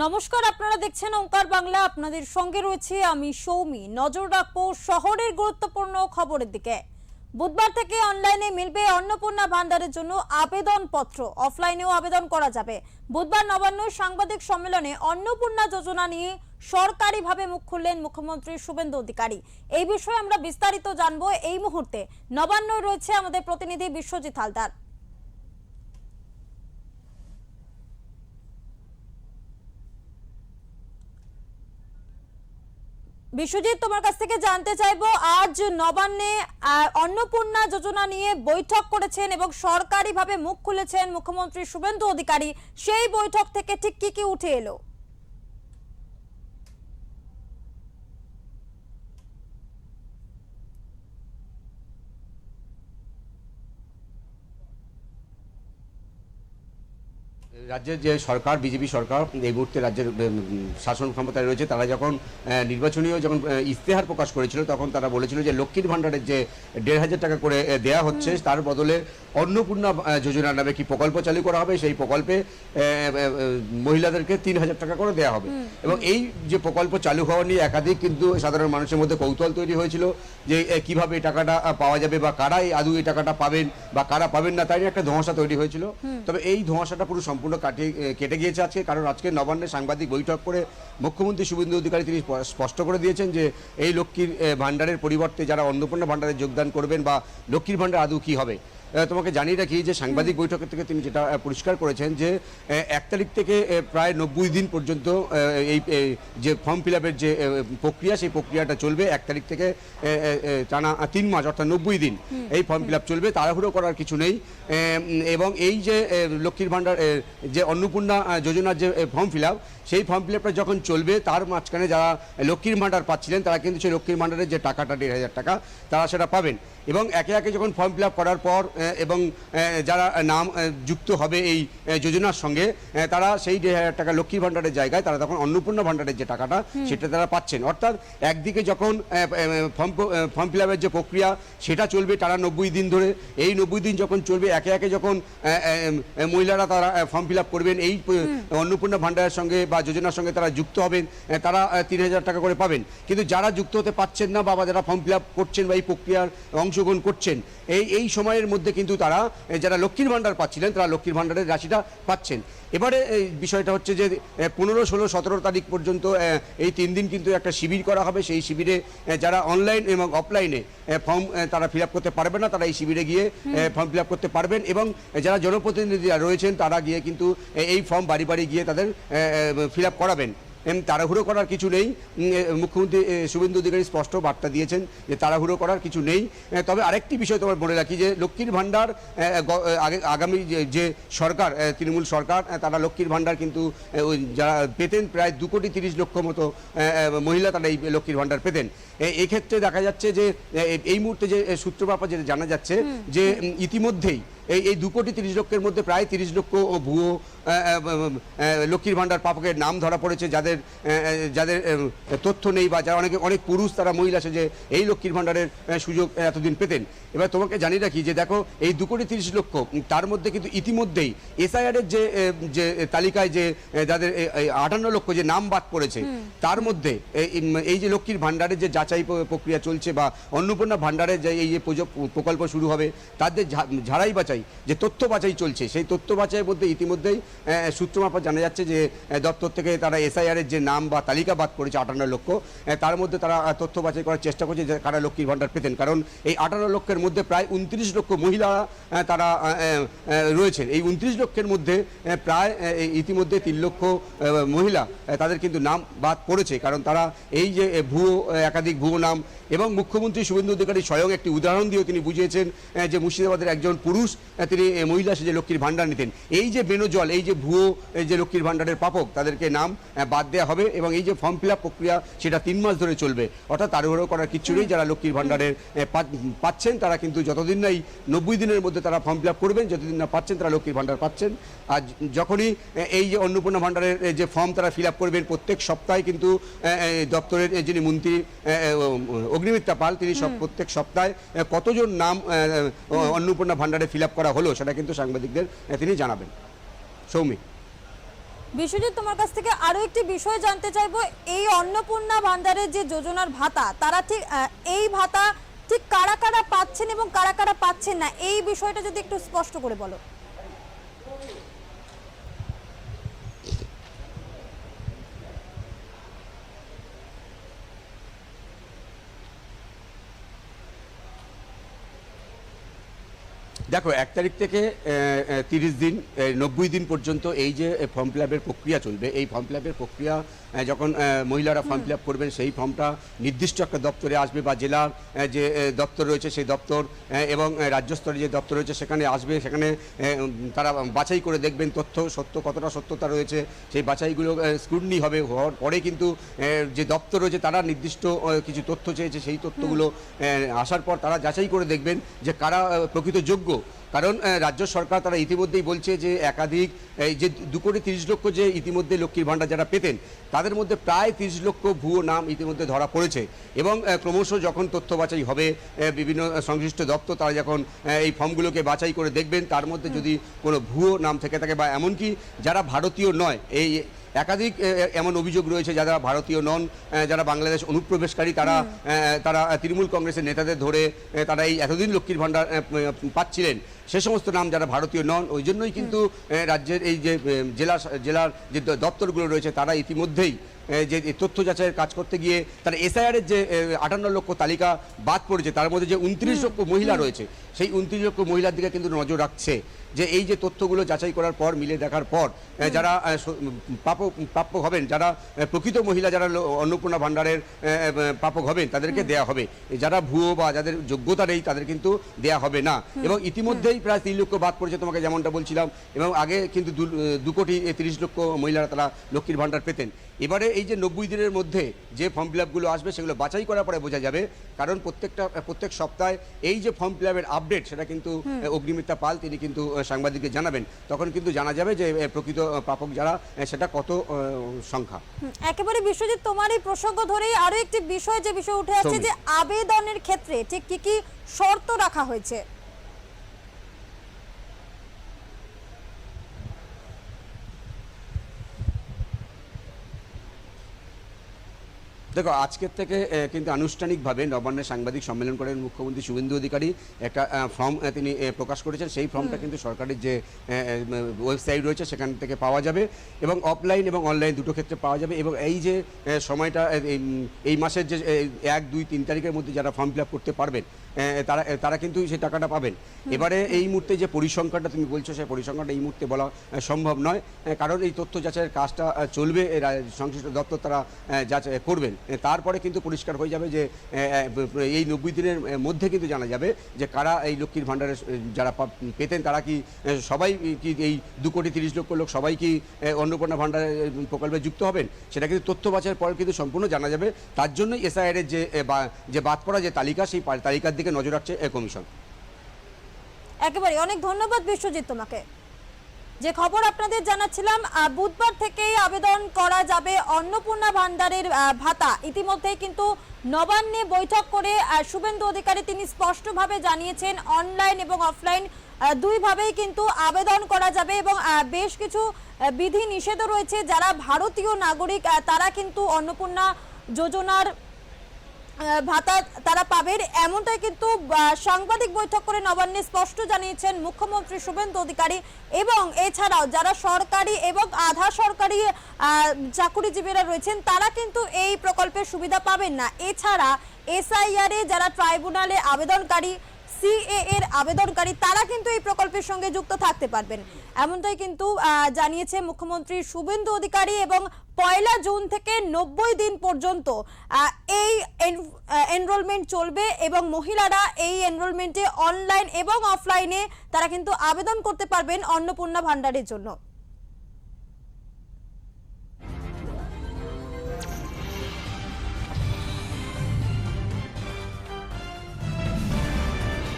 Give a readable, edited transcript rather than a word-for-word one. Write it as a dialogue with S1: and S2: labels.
S1: নমস্কার, আপনারা দেখছেন ওঙ্কার বাংলা। আপনাদের সঙ্গে রয়েছে আমি সৌমি। নজর রাখবো শহরের গুরুত্বপূর্ণ খবরের দিকে। বুধবার থেকে অনলাইনে মিলবে অন্নপূর্ণা ভান্ডারের জন্য আবেদনপত্র, অফলাইনেও আবেদন করা যাবে। বুধবার নবান্ন সাংবাদিক সম্মেলনে অন্নপূর্ণা যোজনা নিয়ে সরকারিভাবে মুখ খুললেন মুখ্যমন্ত্রী শুভেন্দু অধিকারী। এই বিষয়ে আমরা বিস্তারিত জানবো এই মুহূর্তে। নবান্ন রয়েছে আমাদের প্রতিনিধি বিশ্বজিৎ হালদার। বিশ্বজিৎ, তোমার কাছ থেকে জানতে চাইবো, আজ নবান্নে অন্নপূর্ণা যোজনা নিয়ে বৈঠক করেছেন এবং সরকারিভাবে মুখ খুলেছেন মুখ্যমন্ত্রী শুভেন্দু অধিকারী। সেই বৈঠক থেকে ঠিক কি কি উঠে এলো?
S2: রাজ্যের যে সরকার, বিজেপি সরকার এই মুহূর্তে রাজ্যের শাসন ক্ষমতায় রয়েছে, তারা যখন নির্বাচনীয় যখন ইশতেহার প্রকাশ করেছিল তখন তারা বলেছিল যে লক্ষ্মীর ভাণ্ডারের যে ১,৫০০ টাকা করে দেয়া হচ্ছে তার বদলে অন্নপূর্ণা যোজনা নামে কি প্রকল্প চালু করা হবে। সেই প্রকল্পে মহিলাদেরকে ৩,০০০ টাকা করে দেওয়া হবে। এবং এই যে প্রকল্প চালু হওয়া নিয়ে একাধিক কিন্তু সাধারণ মানুষের মধ্যে কৌতূহল তৈরি হয়েছিল যে কিভাবে এই টাকাটা পাওয়া যাবে বা কারা আদৌ এই টাকাটা পাবেন বা কারা পাবেন না, তাই নিয়ে একটা ধোঁয়াশা তৈরি হয়েছিল। তবে এই ধোঁয়াশাটা পুরো সম্পূর্ণ কেটে গিয়েছে আজকে, কারণ আজকে নবান্নে সাংবাদিক বৈঠক করে মুখ্যমন্ত্রী শুভেন্দু অধিকারী তিনি স্পষ্ট করে দিয়েছেন যে এই লক্ষ্মীর ভাণ্ডারের পরিবর্তে যারা অন্নপূর্ণা ভাণ্ডারে যোগদান করবেন বা লক্ষ্মীর ভাণ্ডার আদৌ কী হবে। তোমাকে জানিয়ে রাখি যে সাংবাদিক বৈঠকের থেকে তিনি যেটা পরিষ্কার করেছেন যে ১ তারিখ থেকে প্রায় ৯০ দিন পর্যন্ত এই যে ফর্ম ফিল আপের যে প্রক্রিয়া, সেই প্রক্রিয়াটা চলবে। ১ তারিখ থেকে টানা ৩ মাস অর্থাৎ ৯০ দিন এই ফর্ম ফিল আপ চলবে, তাড়াহুড়ো করার কিছু নেই। এবং এই যে লক্ষ্মীর ভাণ্ডার যে অন্নপূর্ণা যোজনার যে ফর্ম ফিল আপ, সেই ফর্ম ফিল আপটা যখন চলবে তার মাঝখানে যারা লক্ষ্মীর ভাণ্ডার পাচ্ছিলেন তারা কিন্তু সেই লক্ষ্মীর ভাণ্ডারের যে টাকাটা ১,৫০০ টাকা তারা সেটা পাবেন। এবং একে একে যখন ফর্ম ফিল আপ করার পর এবং যারা নাম যুক্ত হবে এই যোজনার সঙ্গে তারা সেই ১,৫০০ টাকা লক্ষ্মীর ভাণ্ডারের জায়গায় তারা তখন অন্নপূর্ণা ভাণ্ডারের যে টাকাটা সেটা তারা পাচ্ছেন। অর্থাৎ একদিকে যখন ফর্ম ফিল আপের যে প্রক্রিয়া সেটা চলবে টানা ৯০ দিন ধরে, এই ৯০ দিন যখন চলবে একে একে যখন মহিলারা তারা ফর্ম ফিল আপ করবেন এই অন্নপূর্ণা ভাণ্ডারের সঙ্গে বা যোজনার সঙ্গে তারা যুক্ত হবেন, তারা ৩,০০০ টাকা করে পাবেন। কিন্তু যারা যুক্ত হতে পারছেন না বা যারা ফর্ম ফিল আপ করছেন বা এই প্রক্রিয়ার অংশগ্রহণ করছেন এই সময়ের মধ্যে কিন্তু তারা যারা লক্ষ্মীর ভাণ্ডার পাচ্ছিলেন তারা লক্ষ্মীর ভাণ্ডারের রাশিটা পাচ্ছেন। এবারে এই বিষয়টা হচ্ছে যে ১৫, ১৬, ১৭ তারিখ পর্যন্ত এই ৩ দিন কিন্তু একটা শিবির করা হবে। সেই শিবিরে যারা অনলাইন এবং অফলাইনে ফর্ম তারা ফিল আপ করতে পারবেন না, তারা এই শিবিরে গিয়ে ফর্ম ফিল আপ করতে পারবেন। এবং যারা জনপ্রতিনিধিরা রয়েছেন তারা গিয়ে কিন্তু এই ফর্ম বাড়ি বাড়ি গিয়ে তাদের ফিল আপ করাবেন। তাড়াহুড়ো করার কিছু নেই। মুখ্যমন্ত্রী শুভেন্দু অধিকারী স্পষ্ট বার্তা দিয়েছেন যে তাড়াহুড়ো করার কিছু নেই। তবে আরেকটি বিষয় তোমার মনে রাখি যে লক্ষ্মীর ভাণ্ডার আগামী যে সরকার, তৃণমূল সরকার, তারা লক্ষ্মীর ভাণ্ডার কিন্তু যারা পেতেন প্রায় ২,৩০,০০,০০০ মতো মহিলা তারা এই লক্ষ্মীর ভাণ্ডার পেতেন। এই ক্ষেত্রে দেখা যাচ্ছে যে এই মুহূর্তে যে সূত্রপাত যেটা জানা যাচ্ছে যে ইতিমধ্যেই এই ২,৩০,০০,০০০ মধ্যে প্রায় ৩০ লক্ষ ভুয়ো লক্ষ্মীর ভাণ্ডার প্রাপকের নাম ধরা পড়েছে, যাদের তথ্য নেই বা যারা অনেক পুরুষ তারা মহিলা সেজে এই লক্ষ্মীর ভাণ্ডারের সুযোগ এতদিন পেতেন। এবার তোমাকে জানিয়ে রাখি যে দেখো এই ২,৩০,০০,০০০ তার মধ্যে কিন্তু ইতিমধ্যেই এসআইআরের যে তালিকায় যে যাদের ৫৮ লক্ষ যে নাম বাদ পড়েছে তার মধ্যে এই যে লক্ষ্মীর ভাণ্ডারের যে যাচাই প্রক্রিয়া চলছে বা অন্নপূর্ণা ভাণ্ডারের যে এই যে প্রকল্প শুরু হবে তাদের ঝাড়াই বাছাই যে তথ্য বাছাই চলছে, সেই তথ্য বাছাইয়ের মধ্যে ইতিমধ্যেই সূত্র মারফত জানা যাচ্ছে যে দপ্তর থেকে তারা এসআইআরের যে নাম বা তালিকা বাদ করেছে ৫৮ লক্ষ, তার মধ্যে তারা তথ্য বাছাই করার চেষ্টা করছে যে কারা লক্ষ্মীর ভাণ্ডার পেতেন। কারণ এই ১৮ লক্ষের মধ্যে প্রায় ২৯ লক্ষ মহিলা তারা রয়েছেন। এই ২৯ লক্ষের মধ্যে প্রায় ইতিমধ্যে ৩ লক্ষ মহিলা তাদের কিন্তু নাম বাদ পড়েছে, কারণ তারা এই যে একাধিক ভুয়ো নাম। এবং মুখ্যমন্ত্রী শুভেন্দু অধিকারী স্বয়ং একটি উদাহরণ দিয়েও তিনি বুঝিয়েছেন যে মুর্শিদাবাদের একজন পুরুষ তিনি মহিলা সে যে লক্ষ্মীর ভাণ্ডার নিতেন। এই যে বেনজল, এই যে ভুয়ো যে লক্ষ্মীর ভাণ্ডারের প্রাপক তাদেরকে নাম বাদ দেওয়া হবে এবং এই যে ফর্ম ফিল আপ প্রক্রিয়া সেটা ৩ মাস ধরে চলবে। অর্থাৎ তাড়াহুড়ো করার কিচ্ছু নেই। যারা লক্ষ্মীর ভাণ্ডারের পাচ্ছেন তারা কিন্তু যতদিন না এই ৯০ দিনের মধ্যে তারা ফর্ম ফিল আপ করবেন, যতদিন না পাচ্ছেন তারা লক্ষ্মীর ভাণ্ডার পাচ্ছেন। আর যখনই এই যে অন্নপূর্ণা ভাণ্ডারের যে ফর্ম তারা ফিল আপ করবেন প্রত্যেক সপ্তাহে কিন্তু দপ্তরের যিনি মন্ত্রী অগ্নিমিত্রা পাল তিনি প্রত্যেক সপ্তাহে কতজন নাম অন্নপূর্ণা ভাণ্ডারে ফিল আপ করা হলো সেটা কিন্তু সাংবাদিকদের তিনি জানাবেন। সৌমি।
S1: বিশ্বজিৎ, তোমার কাছ থেকে আরো একটি বিষয় জানতে চাইবো, এই অন্নপূর্ণা ভান্ডারের যে যোজনার ভাতা, তারা ঠিক এই ভাতা ঠিক কারা কারা পাচ্ছেন এবং কারা কারা পাচ্ছেন না, এই বিষয়টা যদি একটু স্পষ্ট করে বলো।
S2: দেখো, 1 তারিখ থেকে 30 দিন 90 দিন পর্যন্ত এই যে ফর্ম ফিল আপের প্রক্রিয়া চলবে, এই ফর্ম ফিল আপের প্রক্রিয়া যখন মহিলারা ফর্ম ফিল আপ করবেন, সেই ফর্মটা নির্দিষ্ট একটা দপ্তরে আসবে বা জেলার যে দপ্তর রয়েছে সেই দপ্তর এবং রাজ্য স্তরে যে দপ্তর রয়েছে সেখানে আসবে। সেখানে তারা বাছাই করে দেখবেন তথ্য সত্য কতটা সত্যতা রয়েছে, সেই বাছাইগুলো স্ক্রুটনি হবে। হওয়ার পরে কিন্তু যে দপ্তর রয়েছে তারা নির্দিষ্ট কিছু তথ্য চেয়েছে, সেই তথ্যগুলো আসার পর তারা যাচাই করে দেখবেন যে কারা প্রকৃত যোগ্য। কারণ রাজ্য সরকার তারা ইতিমধ্যেই বলছে যে একাধিক এই যে 2,30,00,000 যে ইতিমধ্যে লক্ষ্মীর ভাণ্ডার যারা পেতেন, তাদের মধ্যে প্রায় 30 লক্ষ ভুয়ো নাম ইতিমধ্যে ধরা পড়েছে। এবং ক্রমশ যখন তথ্য বাছাই হবে, বিভিন্ন সংশ্লিষ্ট দপ্তর তারা যখন এই ফর্মগুলোকে বাছাই করে দেখবেন, তার মধ্যে যদি কোনো ভুয়ো নাম থেকে থাকে বা এমনকি যারা ভারতীয় নয়, এই একাধিক এমন অভিযোগ রয়েছে যারা ভারতীয় নন, যারা বাংলাদেশ অনুপ্রবেশকারী, তারা তারা তৃণমূল কংগ্রেসের নেতাদের ধরে তারা এই এতদিন লক্ষ্মীর ভাণ্ডার পাচ্ছিলেন, সে সমস্ত নাম যারা ভারতীয় নন। ওই জন্যই কিন্তু রাজ্যের এই যে জেলার যে দপ্তরগুলো রয়েছে তারা ইতিমধ্যেই যে তথ্য যাচাইয়ের কাজ করতে গিয়ে তারা এসআইআরের যে 58 লক্ষ তালিকা বাদ পড়েছে, তার মধ্যে যে 29 লক্ষ মহিলা রয়েছে, সেই 29 লক্ষ মহিলার দিকে কিন্তু নজর রাখছে যে এই যে তথ্যগুলো যাচাই করার পর, মিলে দেখার পর যারা প্রাপ্য হবেন, যারা প্রকৃত মহিলা, যারা অন্নপূর্ণা ভাণ্ডারের প্রাপক হবেন, তাদেরকে দেয়া হবে। যারা ভুয়ো বা যাদের যোগ্যতা নেই তাদের কিন্তু দেয়া হবে না। এবং ইতিমধ্যেই প্রায় 3 লক্ষ বাদ পড়েছে, তোমাকে যেমনটা বলছিলাম। এবং আগে কিন্তু 2,30,00,000 মহিলারা তারা লক্ষ্মীর ভাণ্ডার পেতেন। এবারে এই যে 90 দিনের মধ্যে যে ফর্ম ফিল আপগুলো আসবে, সেগুলো বাছাই করার পরে বোঝা যাবে। কারণ প্রত্যেক সপ্তাহে এই যে ফর্ম ফিল আপের আপডেট, সেটা কিন্তু অগ্নিমিত্রা পাল তিনি কিন্তু সাংবাদিককে জানাবেন। তখন কিন্তু জানা যাবে যে প্রকৃত প্রাপক যারা, সেটা কত সংখ্যা।
S1: একেবারে বিশ্বজিৎ, তোমার এই প্রসঙ্গ ধরেই আরো একটি বিষয় উঠে আসছে যে আবেদনের ক্ষেত্রে ঠিক কি কি শর্ত রাখা হয়েছে।
S2: দেখো, আজকের থেকে কিন্তু আনুষ্ঠানিকভাবে নবান্নে সাংবাদিক সম্মেলন করেন মুখ্যমন্ত্রী শুভেন্দু অধিকারী। একটা ফর্ম তিনি প্রকাশ করেছেন। সেই ফর্মটা কিন্তু সরকারের যে ওয়েবসাইট রয়েছে সেখান থেকে পাওয়া যাবে এবং অফলাইন এবং অনলাইন দুটো ক্ষেত্রে পাওয়া যাবে। এবং এই যে সময়টা, এই মাসের যে 1, 2, 3 তারিখের মধ্যে যারা ফর্ম ফিল আপ করতে পারবেন, তারা কিন্তু সেই টাকাটা পাবেন। এবারে এই মুহূর্তে যে পরিসংখ্যানটা তুমি বলছো, সেই পরিসংখ্যানটা এই মুহূর্তে বলা সম্ভব নয়, কারণ এই তথ্য যাচাইয়ের কাজটা চলবে, সংশ্লিষ্ট দপ্তর তারা যাচাই করবেন। তারপরে কিন্তু পরিষ্কার হয়ে যাবে যে এই 90 দিনের মধ্যে কিন্তু জানা যাবে যে কারা এই লক্ষ্মীর ভাণ্ডারে যারা পেতেন, তারা কি সবাই কি এই 2,30,00,000 লোক সবাই কি অন্নপূর্ণা ভাণ্ডার প্রকল্পে যুক্ত হবেন, সেটা কিন্তু তথ্য বাছাইয়ের পর কিন্তু সম্পূর্ণ জানা যাবে। তার জন্যই এসআইআরের যে বাদ পড়া যে তালিকা, সেই তালিকার দিকে নজর রাখছে কমিশন।
S1: একেবারে অনেক ধন্যবাদ বিশ্বজিৎ তোমাকে। যে খবর আপনাদের জানাচ্ছিলাম, বুধবার থেকেই আবেদন করা যাবে অন্নপূর্ণা ভান্ডারের ভাতা। ইতিমধ্যেই কিন্তু নবান্নে বৈঠক করে শুভেন্দু অধিকারী তিনি স্পষ্টভাবে জানিয়েছেন অনলাইন এবং অফলাইন দুইভাবেই কিন্তু আবেদন করা যাবে এবং বেশ কিছু বিধি নিষেধও রয়েছে। যারা ভারতীয় নাগরিক তারা কিন্তু অন্নপূর্ণা যোজনার ভাতা তারা পাবেন, এমনটাই কিন্তু সাংবাদিক বৈঠক করে নবান্নে স্পষ্ট জানিয়েছেন মুখ্যমন্ত্রী শুভেন্দু অধিকারী। এবং এছাড়াও যারা সরকারি এবং আধা সরকারি চাকুরিজীবীরা রয়েছেন, তারা কিন্তু এই প্রকল্পের সুবিধা পাবেন না। এছাড়া এসআইআর এ যারা ট্রাইব্যুনালে আবেদনকারী, সিএ এর আবেদনকারী, তারা কিন্তু এই প্রকল্পের সঙ্গে যুক্ত থাকতে পারবেন, এমনটাই কিন্তু জানিয়েছে মুখ্যমন্ত্রী শুভেন্দু অধিকারী। এবং 1 জুন থেকে 90 দিন পর্যন্ত এই এনরোলমেন্ট চলবে এবং মহিলারা এই এনরোলমেন্টে অনলাইন এবং অফলাইনে তারা কিন্তু আবেদন করতে পারবেন অন্নপূর্ণা ভান্ডারের জন্য।